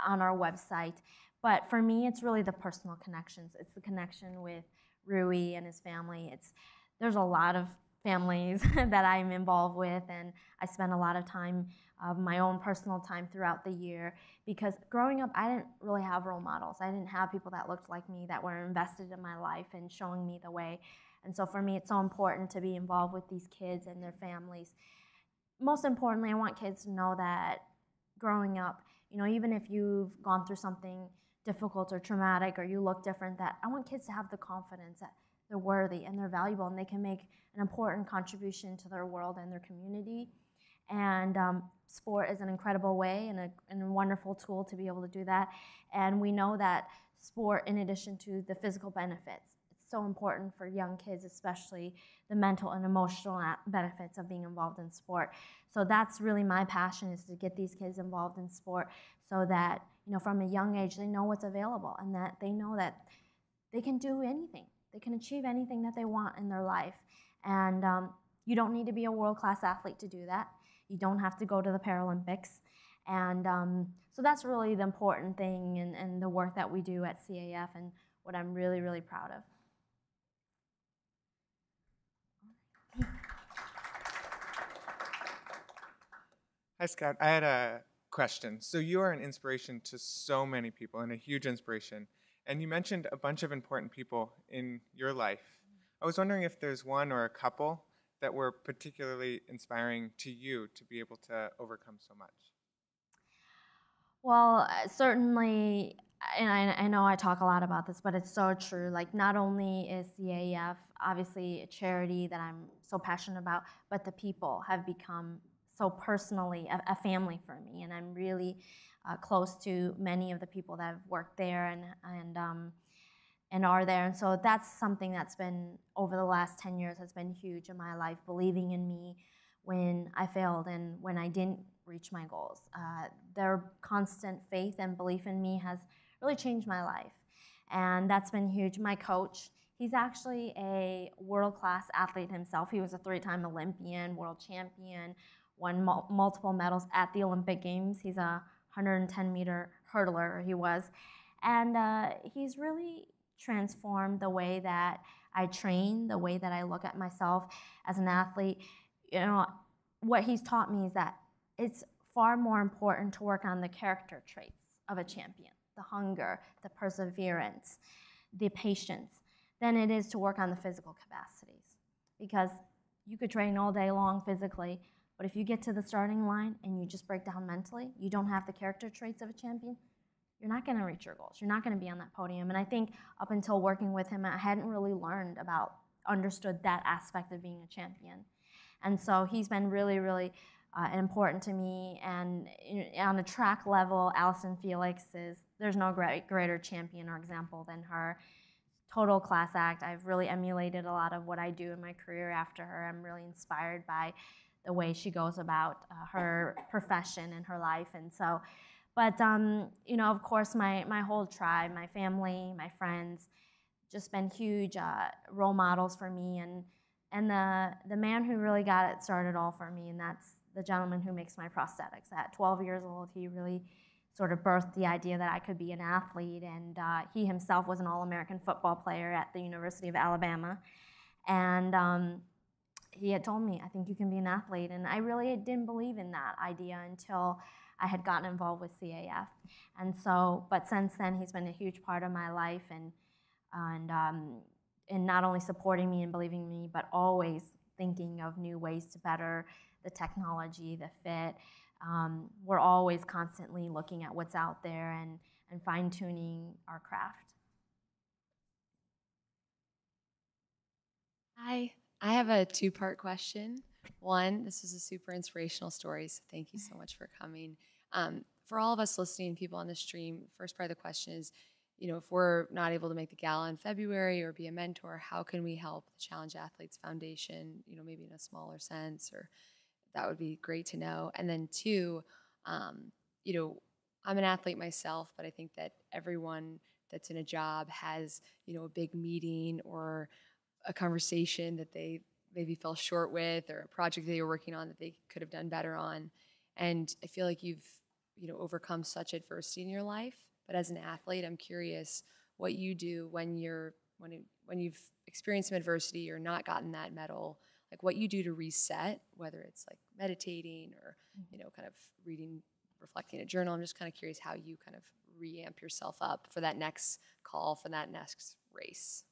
on our website. But for me, it's really the personal connections. It's the connection with Rui and his family. There's a lot of families that I'm involved with, and I spend a lot of time of my own personal time throughout the year, because growing up I didn't really have role models. I didn't have people that looked like me, that were invested in my life and showing me the way. And so for me, it's so important to be involved with these kids and their families. Most importantly, I want kids to know that growing up, even if you've gone through something difficult or traumatic, or you look different, that I want kids to have the confidence that they're worthy and they're valuable and they can make an important contribution to their world and their community. And sport is an incredible way and a wonderful tool to be able to do that. And we know that sport, in addition to the physical benefits, it's so important for young kids, especially the mental and emotional benefits of being involved in sport. So that's really my passion, is to get these kids involved in sport so that, from a young age, they know what's available and that they know that they can do anything. They can achieve anything that they want in their life. And you don't need to be a world-class athlete to do that. You don't have to go to the Paralympics. And so that's really the important thing and the work that we do at CAF, and what I'm really, really proud of. Hi, Scout. I had a question. So you are an inspiration to so many people, and a huge inspiration. And you mentioned a bunch of important people in your life. I was wondering if there's one or a couple that were particularly inspiring to you to be able to overcome so much. Well, certainly, and I know I talk a lot about this, but it's so true. Like, not only is CAF obviously a charity that I'm so passionate about, but the people have become so personally a family for me, and I'm really close to many of the people that have worked there and are there. And so that's something that's been, over the last 10 years, has been huge in my life, believing in me when I failed and when I didn't reach my goals. Their constant faith and belief in me has really changed my life, and that's been huge. My coach, he's actually a world-class athlete himself. He was a 3-time Olympian, world champion, won multiple medals at the Olympic Games. He's a 110-meter hurdler, he was. And he's really transformed the way that I train, the way that I look at myself as an athlete. What he's taught me is that it's far more important to work on the character traits of a champion, the hunger, the perseverance, the patience, than it is to work on the physical capacities. Because you could train all day long physically, but if you get to the starting line and you just break down mentally, you don't have the character traits of a champion, you're not going to reach your goals. You're not going to be on that podium. And I think up until working with him, I hadn't really understood that aspect of being a champion. And so he's been really, really important to me. And on a track level, Allison Felix there's no greater champion or example than her. Total class act. I've really emulated a lot of what I do in my career after her. I'm really inspired by the way she goes about her profession and her life. And so, but of course, my whole tribe, my family, my friends, just been huge role models for me. And the man who really got it started all for me, and that's the gentleman who makes my prosthetics. At 12 years old, he really sort of birthed the idea that I could be an athlete. And he himself was an All-American football player at the University of Alabama. And he had told me, I think you can be an athlete. And I really didn't believe in that idea until I had gotten involved with CAF. And so, but since then, he's been a huge part of my life, and not only supporting me and believing in me, but always thinking of new ways to better the technology, the fit. We're always constantly looking at what's out there and fine-tuning our craft. Hi, I have a 2-part question. One, this was a super inspirational story, so thank you so much for coming. For all of us listening, people on the stream, first part of the question is, if we're not able to make the gala in February or be a mentor, how can we help the Challenge Athletes Foundation, maybe in a smaller sense, or that would be great to know. And then 2, I'm an athlete myself, but I think that everyone that's in a job has, a big meeting or a conversation that they maybe fell short with, or a project they were working on that they could have done better on. And I feel like you've overcome such adversity in your life. But as an athlete, I'm curious what you do when you've experienced some adversity or not gotten that medal, like what you do to reset, whether it's like meditating or, kind of reading, reflecting a journal. I'm just kind of curious how you kind of reamp yourself up for that next call, for that next race.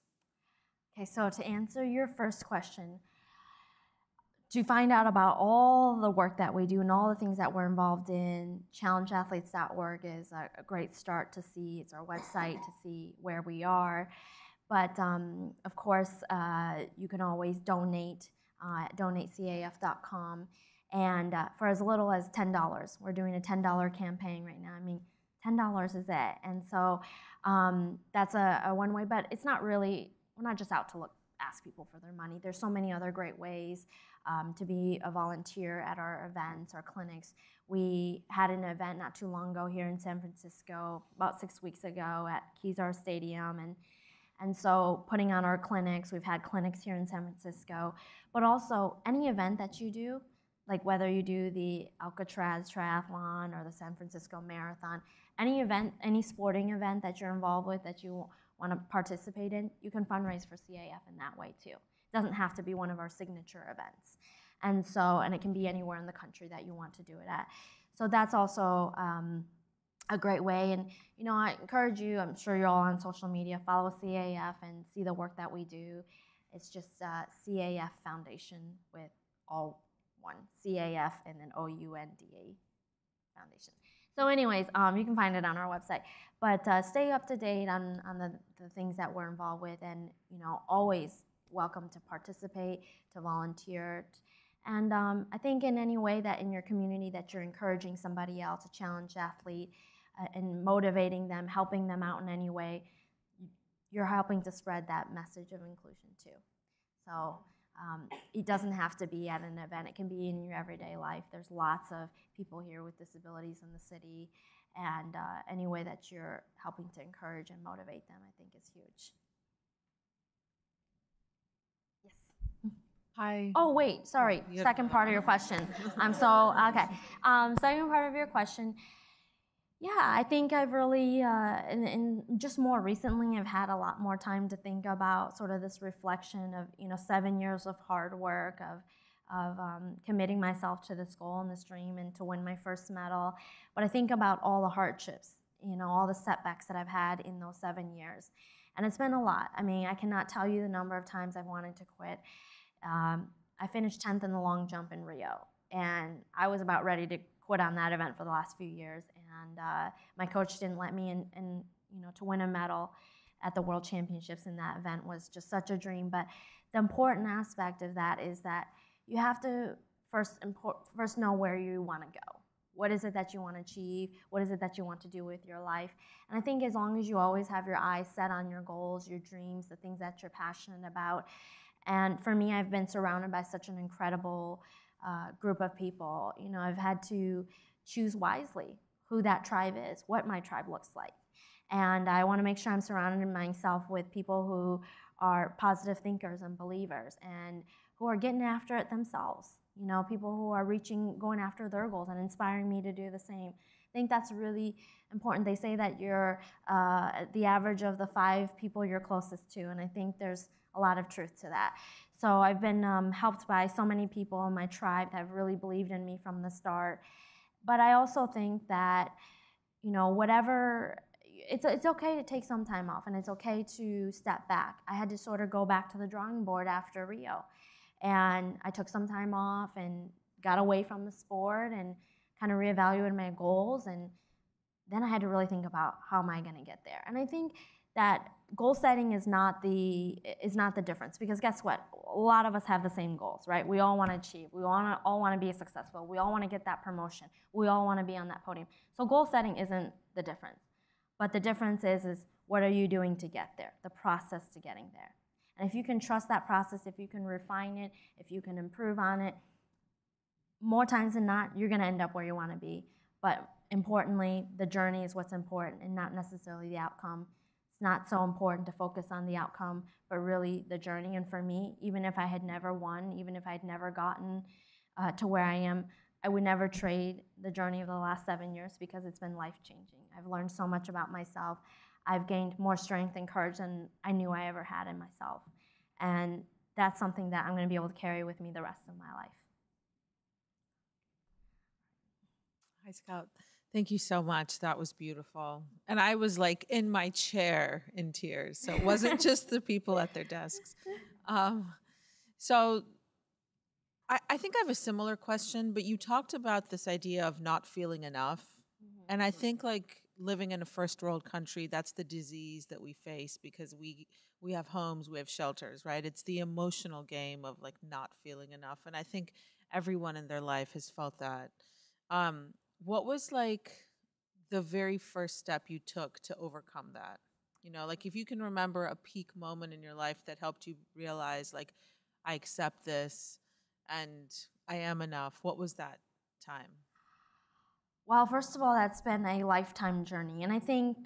Okay, so to answer your first question, to find out about all the work that we do and all the things that we're involved in, challengeathletes.org is a great start to see. It's our website to see where we are. But of course, you can always donate at donatecaf.com. And for as little as $10, we're doing a $10 campaign right now. I mean, $10 is it. And so that's a one way, but it's not really, we're not just out to ask people for their money. There's so many other great ways to be a volunteer at our events, our clinics. We had an event not too long ago here in San Francisco, about 6 weeks ago at Kezar Stadium, and so putting on our clinics, we've had clinics here in San Francisco, but also any event that you do, like whether you do the Alcatraz Triathlon or the San Francisco Marathon, any event, any sporting event that you're involved with that you want to participate in, you can fundraise for CAF in that way too. It doesn't have to be one of our signature events. And it can be anywhere in the country that you want to do it at. So that's also a great way. And, I encourage you, I'm sure you're all on social media, follow CAF and see the work that we do. It's just CAF Foundation with all one, CAF and then OUNDA Foundation. So anyways, you can find it on our website. But stay up to date on the things that we're involved with, and always welcome to participate, to volunteer. And I think in any way that in your community that you're encouraging somebody else, a challenged athlete, and motivating them, helping them out in any way, you're helping to spread that message of inclusion too. So it doesn't have to be at an event. It can be in your everyday life. There's lots of people here with disabilities in the city, and any way that you're helping to encourage and motivate them, I think is huge. Yes. Hi. Oh, wait, sorry. Second part of your question. Okay. Second part of your question. Yeah, I think I've really, and just more recently, I've had a lot more time to think about sort of this reflection of 7 years of hard work, of committing myself to this goal and this dream and to win my first medal. But I think about all the hardships, all the setbacks that I've had in those 7 years. And it's been a lot. I mean, I cannot tell you the number of times I've wanted to quit. I finished 10th in the long jump in Rio, and I was about ready to quit on that event for the last few years, and my coach didn't let me in, to win a medal at the World Championships, and that event was just such a dream. But the important aspect of that is that you have to first know where you want to go. What is it that you want to achieve? What is it that you want to do with your life? And I think as long as you always have your eyes set on your goals, your dreams, the things that you're passionate about. And for me, I've been surrounded by such an incredible group of people. I've had to choose wisely who that tribe is, what my tribe looks like. And I want to make sure I'm surrounding myself with people who are positive thinkers and believers and who are getting after it themselves. People who are going after their goals and inspiring me to do the same. I think that's really important. They say that you're the average of the 5 people you're closest to, and I think there's a lot of truth to that. So I've been helped by so many people in my tribe that have really believed in me from the start. But I also think that, it's okay to take some time off, and it's okay to step back. I had to sort of go back to the drawing board after Rio. And I took some time off and got away from the sport and kind of reevaluated my goals. And then I had to really think about how am I going to get there. And I think that goal setting is not the difference, because guess what? A lot of us have the same goals, right? We all want to achieve. We all want to be successful. We all want to get that promotion. We all want to be on that podium. So goal setting isn't the difference. But the difference is what are you doing to get there, the process to getting there. And if you can trust that process, if you can refine it, if you can improve on it, more times than not, you're going to end up where you want to be. But importantly, the journey is what's important and not necessarily the outcome. It's not so important to focus on the outcome, but really the journey. And for me, even if I had never won, even if I had never gotten to where I am, I would never trade the journey of the last 7 years because it's been life-changing. I've learned so much about myself. I've gained more strength and courage than I knew I ever had in myself. And that's something that I'm going to be able to carry with me the rest of my life. Hi, Scout. Thank you so much. That was beautiful. And I was like in my chair in tears. So it wasn't just the people at their desks. So I think I have a similar question, but you talked about this idea of not feeling enough. Mm-hmm. And I think like living in a first world country, that's the disease that we face because we have homes, we have shelters, right? It's the emotional game of like not feeling enough. And I think everyone in their life has felt that. What was like the very first step you took to overcome that? You know, like if you can remember a peak moment in your life that helped you realize like, I accept this and I am enough. What was that time? Well, first of all, that's been a lifetime journey. And I think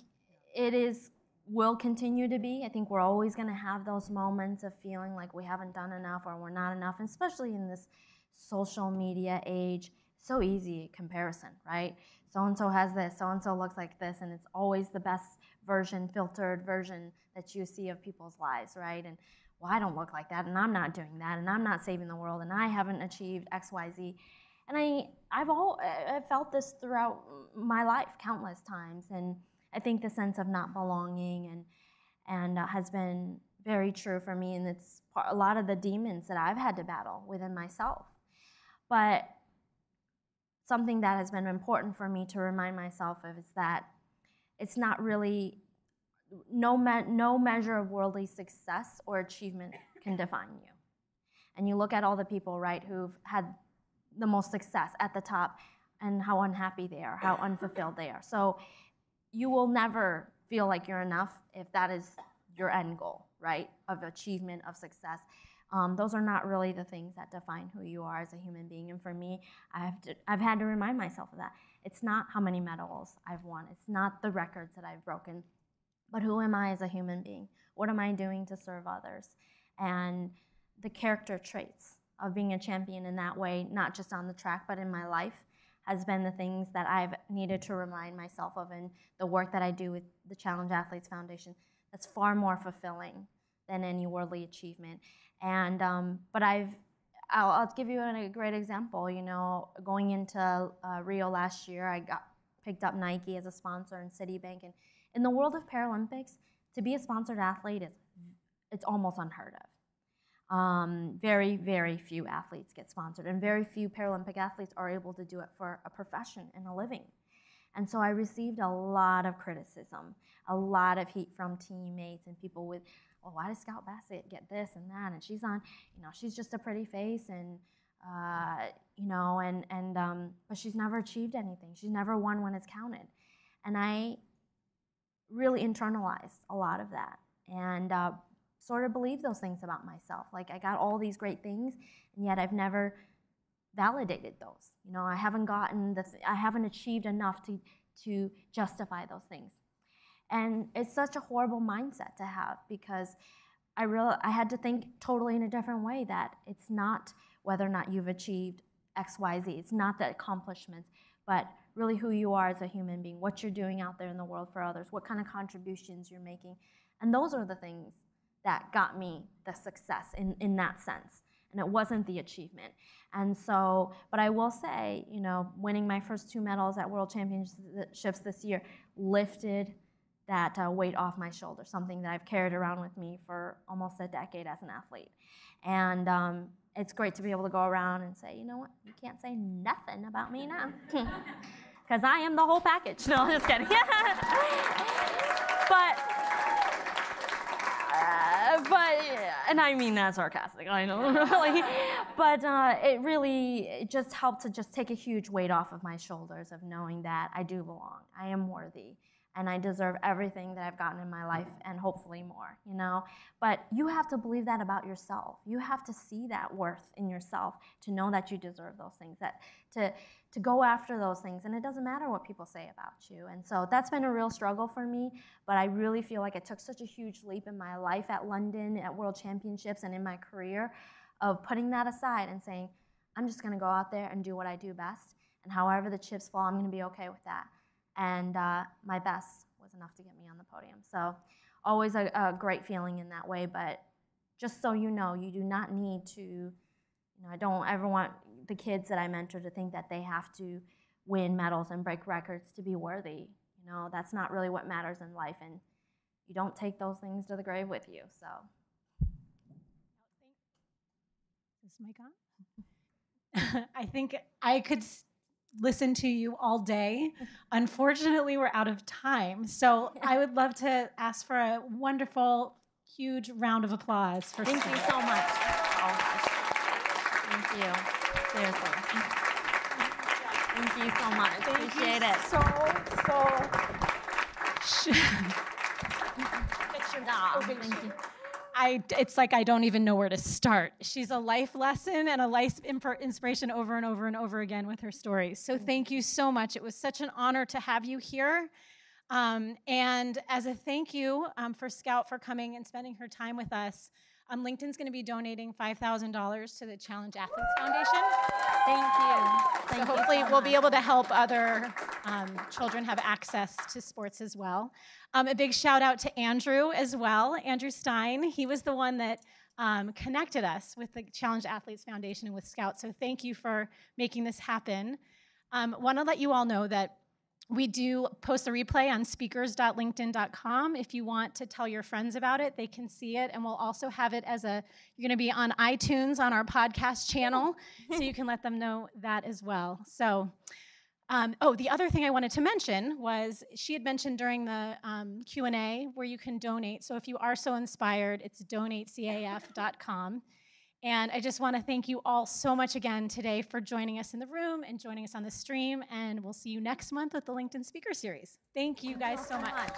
will continue to be. I think we're always going to have those moments of feeling like we haven't done enough or we're not enough, and especially in this social media age. So easy comparison, right? So-and-so has this, so-and-so looks like this, and it's always the best version, filtered version that you see of people's lives, right? And, well, I don't look like that, and I'm not doing that, and I'm not saving the world, and I haven't achieved X, Y, Z. And I've felt this throughout my life countless times, and I think the sense of not belonging and has been very true for me, and it's a lot of the demons that I've had to battle within myself. But something that has been important for me to remind myself of is that it's not really, no measure of worldly success or achievement can define you. And you look at all the people, right, who've had the most success at the top and how unhappy they are, how unfulfilled they are. So you will never feel like you're enough if that is your end goal, right, of achievement, of success. Those are not really the things that define who you are as a human being. And for me, I've had to remind myself of that. It's not how many medals I've won. It's not the records that I've broken. But who am I as a human being? What am I doing to serve others? And the character traits of being a champion in that way, not just on the track, but in my life, has been the things that I've needed to remind myself of in the work that I do with the Challenge Athletes Foundation. That's far more fulfilling than any worldly achievement. And but I'll give you a great example. You know, going into Rio last year, I picked up Nike as a sponsor and Citibank. And in the world of Paralympics, to be a sponsored athlete it's almost unheard of. Very, very few athletes get sponsored, and very few Paralympic athletes are able to do it for a profession and a living. And so I received a lot of criticism, a lot of heat from teammates and people with, well, why does Scout Bassett get this and that? And she's on, you know, she's just a pretty face, and you know, but she's never achieved anything. She's never won when it's counted. And I really internalized a lot of that, and sort of believed those things about myself. Like, I got all these great things, and yet I've never validated those. You know, I haven't gotten I haven't achieved enough to justify those things. And it's such a horrible mindset to have, because I had to think totally in a different way, that it's not whether or not you've achieved X, Y, Z. It's not the accomplishments, but really who you are as a human being, what you're doing out there in the world for others, what kind of contributions you're making. And those are the things that got me the success in that sense. And it wasn't the achievement. And so, but I will say, you know, winning my first 2 medals at World Championships this year lifted that weight off my shoulder, something that I've carried around with me for almost a decade as an athlete. And it's great to be able to go around and say, you know what, you can't say nothing about me now, because I am the whole package. No, I'm just kidding. But and I mean that sarcastic, I know, really. But it just helped to just take a huge weight off of my shoulders of knowing that I do belong, I am worthy, and I deserve everything that I've gotten in my life, and hopefully more, you know? But you have to believe that about yourself. You have to see that worth in yourself to know that you deserve those things, that to go after those things, and it doesn't matter what people say about you. And so that's been a real struggle for me, but I really feel like it took such a huge leap in my life at London, at World Championships, and in my career, of putting that aside and saying, I'm just going to go out there and do what I do best. And however the chips fall, I'm going to be okay with that. And my best was enough to get me on the podium. So always a great feeling in that way. But just so you know, you do not need to, I don't ever want the kids that I mentor to think that they have to win medals and break records to be worthy. That's not really what matters in life. And you don't take those things to the grave with you. So. Is this mic on? I think I could listen to you all day. Unfortunately, we're out of time. So I would love to ask for a wonderful, huge round of applause for Thank you so much. Oh, gosh. Thank you. Seriously. Thank you so much. Appreciate it. Thank you. It's like I don't even know where to start. She's a life lesson and a life inspiration over and over and over again with her stories. So thank you so much. It was such an honor to have you here. And as a thank you for Scout for coming and spending her time with us, LinkedIn's going to be donating $5,000 to the Challenge Athletes Foundation. Thank you. So hopefully we'll be able to help other children have access to sports as well. A big shout out to Andrew as well, Andrew Stein. He was the one that connected us with the Challenge Athletes Foundation and with Scout. So thank you for making this happen. Want to let you all know that we do post a replay on speakers.linkedin.com. If you want to tell your friends about it, they can see it. And we'll also have it as you're going to be on iTunes on our podcast channel, so you can let them know that as well. So, the other thing I wanted to mention was she had mentioned during the Q&A where you can donate. So if you are so inspired, it's donatecaf.com. And I just want to thank you all so much again today for joining us in the room and joining us on the stream. And we'll see you next month with the LinkedIn Speaker Series. Thank you guys so much.